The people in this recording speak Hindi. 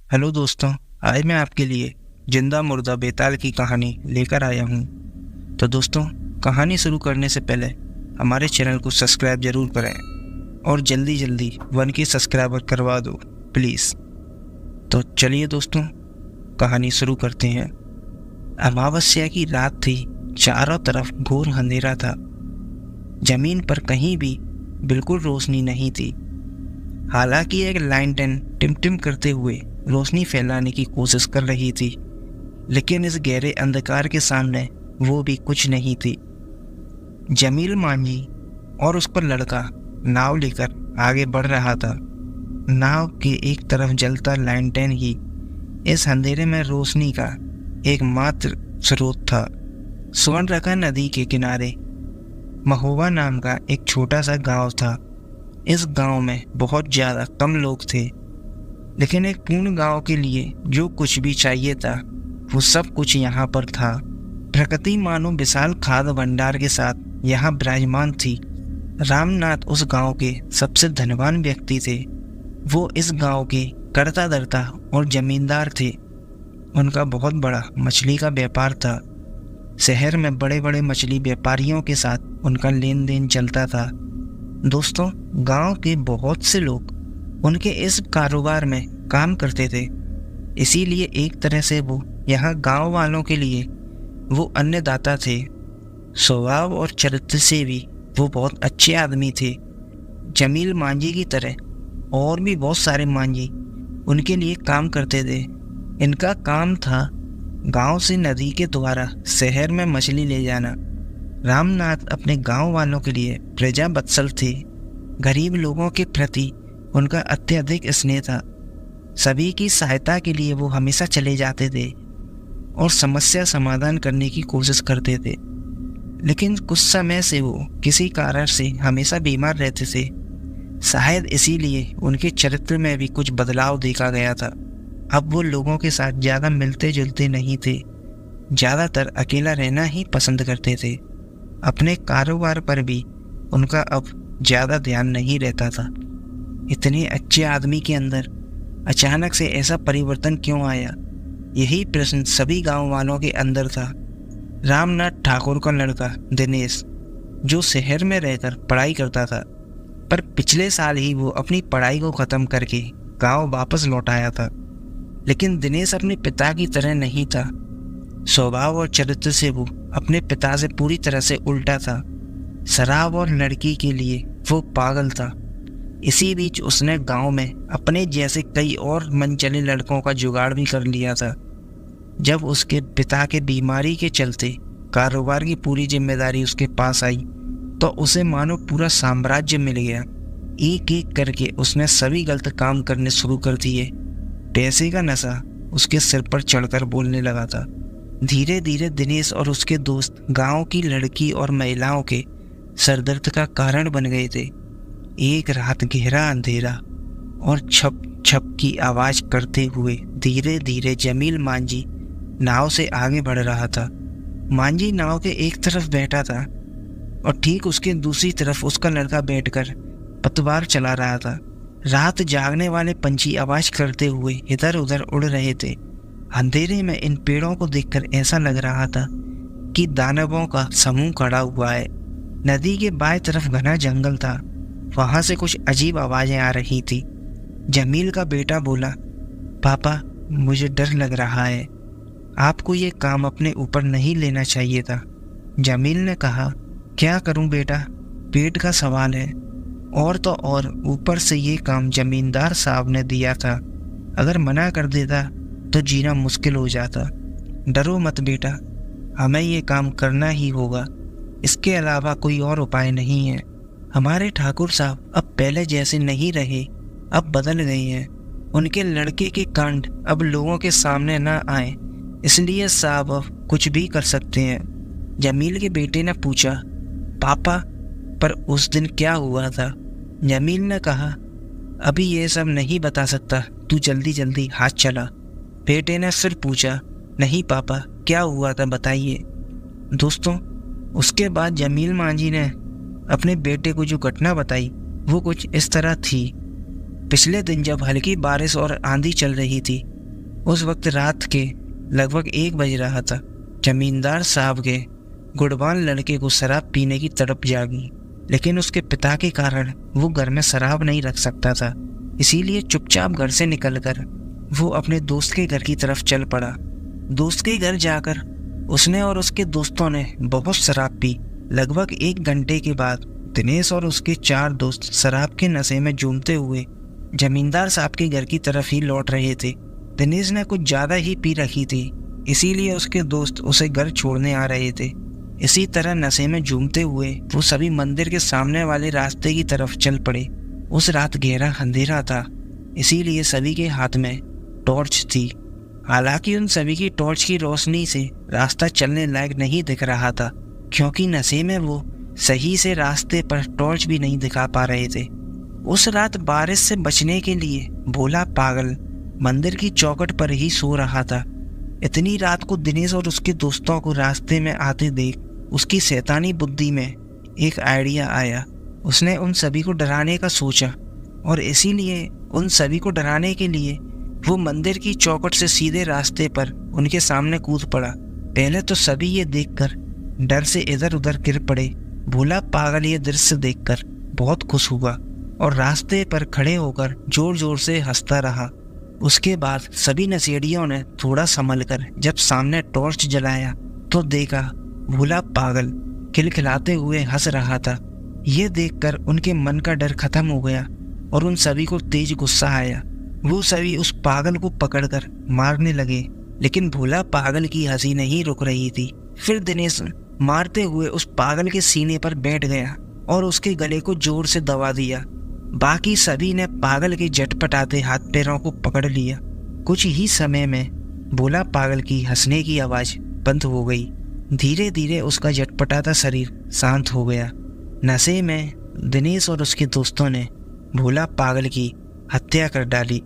हेलो दोस्तों। आज मैं आपके लिए जिंदा मुर्दा बेताल की कहानी लेकर आया हूँ। तो दोस्तों, कहानी शुरू करने से पहले हमारे चैनल को सब्सक्राइब जरूर करें और जल्दी जल्दी 1K सब्सक्राइबर करवा दो प्लीज़। तो चलिए दोस्तों, कहानी शुरू करते हैं। अमावस्या की रात थी। चारों तरफ घोर अंधेरा था। जमीन पर कहीं भी बिल्कुल रोशनी नहीं थी। हालांकि एक लाइंटन टिमटिम करते हुए रोशनी फैलाने की कोशिश कर रही थी, लेकिन इस गहरे अंधकार के सामने वो भी कुछ नहीं थी। जमील मांझी और उस पर लड़का नाव लेकर आगे बढ़ रहा था। नाव के एक तरफ जलता लाइंटन ही इस अंधेरे में रोशनी का एकमात्र स्रोत था। स्वर्णरेखा नदी के किनारे महोबा नाम का एक छोटा सा गांव था। इस गांव में बहुत ज़्यादा कम लोग थे, लेकिन एक पूर्ण गांव के लिए जो कुछ भी चाहिए था वो सब कुछ यहाँ पर था। प्रकृति मानो विशाल खाद्य भंडार के साथ यहाँ विराजमान थी। रामनाथ उस गांव के सबसे धनवान व्यक्ति थे। वो इस गांव के कर्ता धर्ता और जमींदार थे। उनका बहुत बड़ा मछली का व्यापार था। शहर में बड़े बड़े मछली व्यापारियों के साथ उनका लेन देन चलता था। दोस्तों, गांव के बहुत से लोग उनके इस कारोबार में काम करते थे, इसीलिए एक तरह से वो यहाँ गांव वालों के लिए वो अन्नदाता थे। स्वभाव और चरित्र से भी वो बहुत अच्छे आदमी थे। जमील मांझी की तरह और भी बहुत सारे मांझी उनके लिए काम करते थे। इनका काम था गांव से नदी के द्वारा शहर में मछली ले जाना। रामनाथ अपने गांव वालों के लिए प्रजा वत्सल थे। गरीब लोगों के प्रति उनका अत्यधिक स्नेह था। सभी की सहायता के लिए वो हमेशा चले जाते थे और समस्या समाधान करने की कोशिश करते थे। लेकिन कुछ समय से वो किसी कारण से हमेशा बीमार रहते थे। शायद इसीलिए उनके चरित्र में भी कुछ बदलाव देखा गया था। अब वो लोगों के साथ ज़्यादा मिलते जुलते नहीं थे। ज़्यादातर अकेला रहना ही पसंद करते थे। अपने कारोबार पर भी उनका अब ज़्यादा ध्यान नहीं रहता था। इतने अच्छे आदमी के अंदर अचानक से ऐसा परिवर्तन क्यों आया, यही प्रश्न सभी गांव वालों के अंदर था। रामनाथ ठाकुर का लड़का दिनेश, जो शहर में रहकर पढ़ाई करता था, पर पिछले साल ही वो अपनी पढ़ाई को ख़त्म करके गांव वापस लौट आया था। लेकिन दिनेश अपने पिता की तरह नहीं था। स्वभाव और चरित्र से वो अपने पिता से पूरी तरह से उल्टा था। शराब और लड़की के लिए वो पागल था। इसी बीच उसने गांव में अपने जैसे कई और मनचले लड़कों का जुगाड़ भी कर लिया था। जब उसके पिता के बीमारी के चलते कारोबार की पूरी जिम्मेदारी उसके पास आई, तो उसे मानो पूरा साम्राज्य मिल गया। एक एक करके उसने सभी गलत काम करने शुरू कर दिए। पैसे का नशा उसके सिर पर चढ़कर बोलने लगा था। धीरे धीरे दिनेश और उसके दोस्त गांव की लड़की और महिलाओं के सरदर्द का कारण बन गए थे। एक रात गहरा अंधेरा और छप छप की आवाज़ करते हुए धीरे धीरे जमील मांझी नाव से आगे बढ़ रहा था। मांझी नाव के एक तरफ बैठा था और ठीक उसके दूसरी तरफ उसका लड़का बैठकर पतवार चला रहा था। रात जागने वाले पंछी आवाज़ करते हुए इधर उधर उड़ रहे थे। अंधेरे में इन पेड़ों को देखकर ऐसा लग रहा था कि दानवों का समूह खड़ा हुआ है। नदी के बाएं तरफ घना जंगल था। वहाँ से कुछ अजीब आवाज़ें आ रही थी। जमील का बेटा बोला, पापा, मुझे डर लग रहा है। आपको ये काम अपने ऊपर नहीं लेना चाहिए था। जमील ने कहा, क्या करूं बेटा, पेट का सवाल है। और तो और ऊपर से ये काम जमींदार साहब ने दिया था। अगर मना कर देता तो जीना मुश्किल हो जाता। डरो मत बेटा, हमें ये काम करना ही होगा। इसके अलावा कोई और उपाय नहीं है। हमारे ठाकुर साहब अब पहले जैसे नहीं रहे, अब बदल गए हैं। उनके लड़के के कांड अब लोगों के सामने ना आए, इसलिए साहब अब कुछ भी कर सकते हैं। जमील के बेटे ने पूछा, पापा, पर उस दिन क्या हुआ था? जमील ने कहा, अभी ये सब नहीं बता सकता, तू जल्दी जल्दी हाथ चला। बेटे ने फिर पूछा, नहीं पापा, क्या हुआ था बताइए। दोस्तों, उसके बाद जमील मांझी ने अपने बेटे को जो घटना बताई वो कुछ इस तरह थी। पिछले दिन जब हल्की बारिश और आंधी चल रही थी उस वक्त रात के लगभग 1 बज रहा था। जमींदार साहब के गुणवान लड़के को शराब पीने की तड़प जागी, लेकिन उसके पिता के कारण वो घर में शराब नहीं रख सकता था। इसीलिए चुपचाप घर से निकलकर वो अपने दोस्त के घर की तरफ चल पड़ा। दोस्त के घर जाकर उसने और उसके दोस्तों ने बहुत शराब पी। लगभग 1 घंटे के बाद दिनेश और उसके 4 दोस्त शराब के नशे में झूमते हुए जमींदार साहब के घर की तरफ ही लौट रहे थे। दिनेश ने कुछ ज़्यादा ही पी रखी थी, इसीलिए उसके दोस्त उसे घर छोड़ने आ रहे थे। इसी तरह नशे में झूमते हुए वो सभी मंदिर के सामने वाले रास्ते की तरफ चल पड़े। उस रात गहरा अंधेरा था, इसीलिए सभी के हाथ में टॉर्च थी। हालांकि उन सभी की टॉर्च की रोशनी से रास्ता चलने लायक नहीं दिख रहा था, क्योंकि नशे में वो सही से रास्ते पर टॉर्च भी नहीं दिखा पा रहे थे। उस रात बारिश से बचने के लिए भोला पागल मंदिर की चौखट पर ही सो रहा था। इतनी रात को दिनेश और उसके दोस्तों को रास्ते में आते देख उसकी शैतानी बुद्धि में एक आइडिया आया। उसने उन सभी को डराने का सोचा और इसीलिए उन सभी को डराने के लिए वो मंदिर की चौखट से सीधे रास्ते पर उनके सामने कूद पड़ा। पहले तो सभी ये देखकर डर से इधर उधर गिर पड़े। भोला पागल ये दृश्य देखकर बहुत खुश हुआ और रास्ते पर खड़े होकर जोर जोर से हंसता रहा। उसके बाद सभी नशेड़ियों ने थोड़ा संभल कर जब सामने टॉर्च जलाया तो देखा भोला पागल खिलखिलाते हुए हंस रहा था। ये देखकर उनके मन का डर खत्म हो गया और उन सभी को तेज गुस्सा आया। वो सभी उस पागल को पकड़कर मारने लगे, लेकिन भोला पागल की हंसी नहीं रुक रही थी। फिर दिनेश मारते हुए उस पागल के सीने पर बैठ गया और उसके गले को जोर से दबा दिया। बाकी सभी ने पागल के झटपटाते हाथ पैरों को पकड़ लिया। कुछ ही समय में भोला पागल की हंसने की आवाज़ बंद हो गई। धीरे धीरे उसका झटपटाता शरीर शांत हो गया। नशे में दिनेश और उसके दोस्तों ने भोला पागल की हत्या कर डाली।